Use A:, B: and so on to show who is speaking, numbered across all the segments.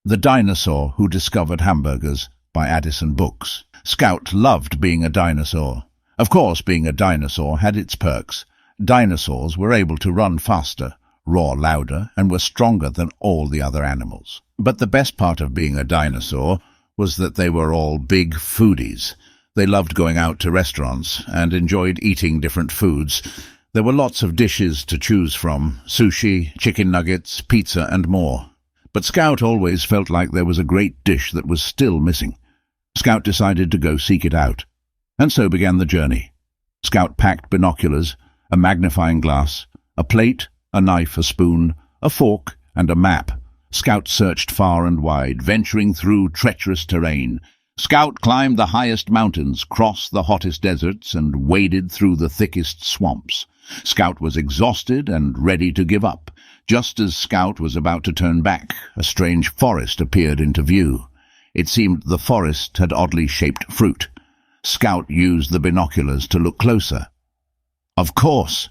A: The Dinosaur Who Discovered Hamburgers by Adisan Books. Scout loved being a dinosaur. Of course, being a dinosaur had its perks. Dinosaurs were able to run faster, roar louder, and were stronger than all the other animals. But the best part of being a dinosaur was that they were all big foodies. They loved going out to restaurants and enjoyed eating different foods. There were lots of dishes to choose from: sushi, chicken nuggets, pizza, and more. But Scout always felt like there was a great dish that was still missing. Scout decided to go seek it out. And so began the journey. Scout packed binoculars, a magnifying glass, a plate, a knife, a spoon, a fork, and a map. Scout searched far and wide, venturing through treacherous terrain. Scout climbed the highest mountains, crossed the hottest deserts, and waded through the thickest swamps. Scout was exhausted and ready to give up. Just as Scout was about to turn back, a strange forest appeared into view. It seemed the forest had oddly shaped fruit. Scout used the binoculars to look closer. Of course,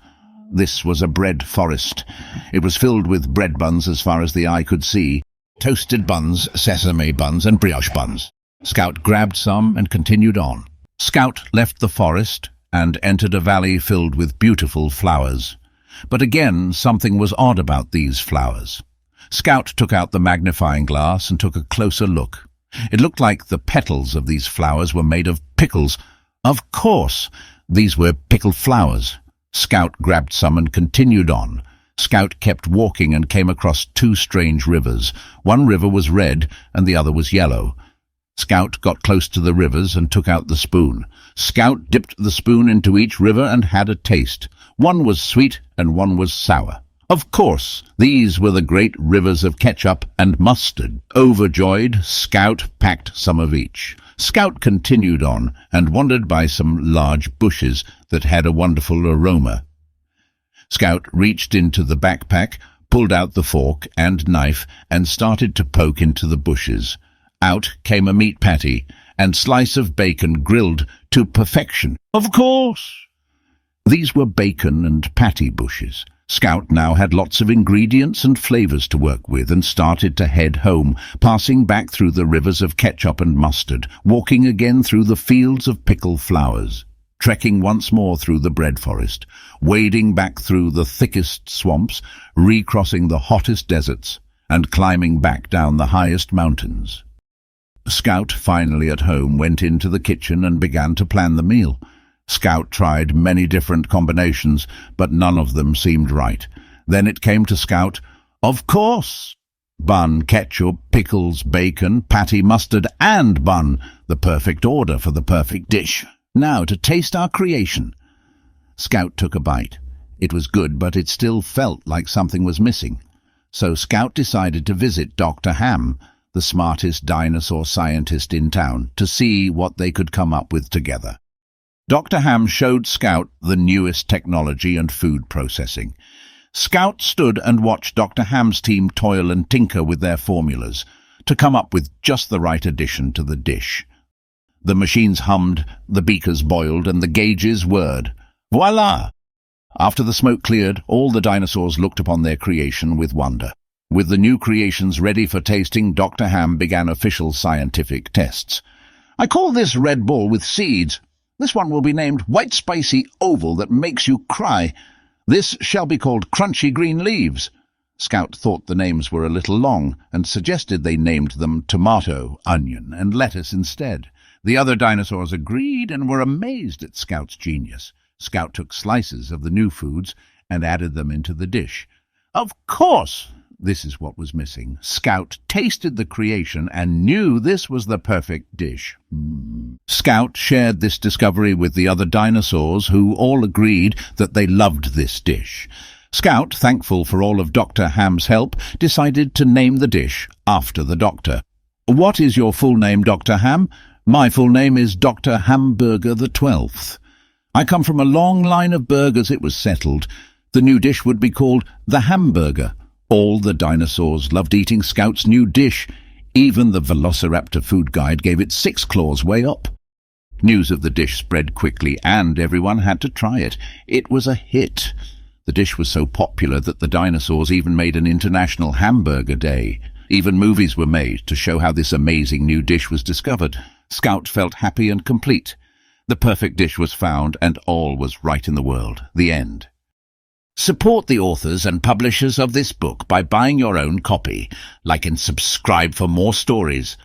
A: this was a bread forest. It was filled with bread buns as far as the eye could see. Toasted buns, sesame buns, and brioche buns. Scout grabbed some and continued on. Scout left the forest and entered a valley filled with beautiful flowers. But again, something was odd about these flowers. Scout took out the magnifying glass and took a closer look. It looked like the petals of these flowers were made of pickles. Of course, these were pickled flowers. Scout grabbed some and continued on. Scout kept walking and came across two strange rivers. One river was red and the other was yellow. Scout got close to the rivers and took out the spoon. Scout dipped the spoon into each river and had a taste. One was sweet and one was sour. Of course, these were the great rivers of ketchup and mustard. Overjoyed, Scout packed some of each. Scout continued on and wandered by some large bushes that had a wonderful aroma. Scout reached into the backpack, pulled out the fork and knife, and started to poke into the bushes. Out came a meat patty and slice of bacon grilled to perfection. Of course! These were bacon and patty bushes. Scout now had lots of ingredients and flavors to work with and started to head home, passing back through the rivers of ketchup and mustard, walking again through the fields of pickled flowers, trekking once more through the bread forest, wading back through the thickest swamps, recrossing the hottest deserts, and climbing back down the highest mountains. Scout, finally at home, went into the kitchen and began to plan the meal. Scout tried many different combinations, but none of them seemed right. Then it came to Scout. Of course! Bun, ketchup, pickles, bacon, patty, mustard, and bun. The perfect order for the perfect dish. Now to taste our creation. Scout took a bite. It was good, but it still felt like something was missing. So Scout decided to visit Dr. Ham, the smartest dinosaur scientist in town, to see what they could come up with together. Dr. Ham showed Scout the newest technology and food processing. Scout stood and watched Dr. Ham's team toil and tinker with their formulas to come up with just the right addition to the dish. The machines hummed, the beakers boiled, and the gauges whirred. Voila! After the smoke cleared, all the dinosaurs looked upon their creation with wonder. With the new creations ready for tasting, Dr. Ham began official scientific tests. I call this red ball with seeds. This one will be named White Spicy Oval That Makes You Cry. This shall be called Crunchy Green Leaves. Scout thought the names were a little long and suggested they named them Tomato, Onion, and Lettuce instead. The other dinosaurs agreed and were amazed at Scout's genius. Scout took slices of the new foods and added them into the dish. Of course! This is what was missing. Scout tasted the creation and knew this was the perfect dish. Scout shared this discovery with the other dinosaurs, who all agreed that they loved this dish. Scout, thankful for all of Dr. Ham's help, decided to name the dish after the doctor. What is your full name, Dr. Ham? My full name is Dr. Hamburger the 12th. I come from a long line of burgers, it was settled. The new dish would be called the Hamburger. All the dinosaurs loved eating Scout's new dish. Even the Velociraptor food guide gave it 6 claws way up. News of the dish spread quickly, and everyone had to try it. It was a hit. The dish was so popular that the dinosaurs even made an International Hamburger Day. Even movies were made to show how this amazing new dish was discovered. Scout felt happy and complete. The perfect dish was found, and all was right in the world. The end. Support the authors and publishers of this book by buying your own copy. Like and subscribe for more stories.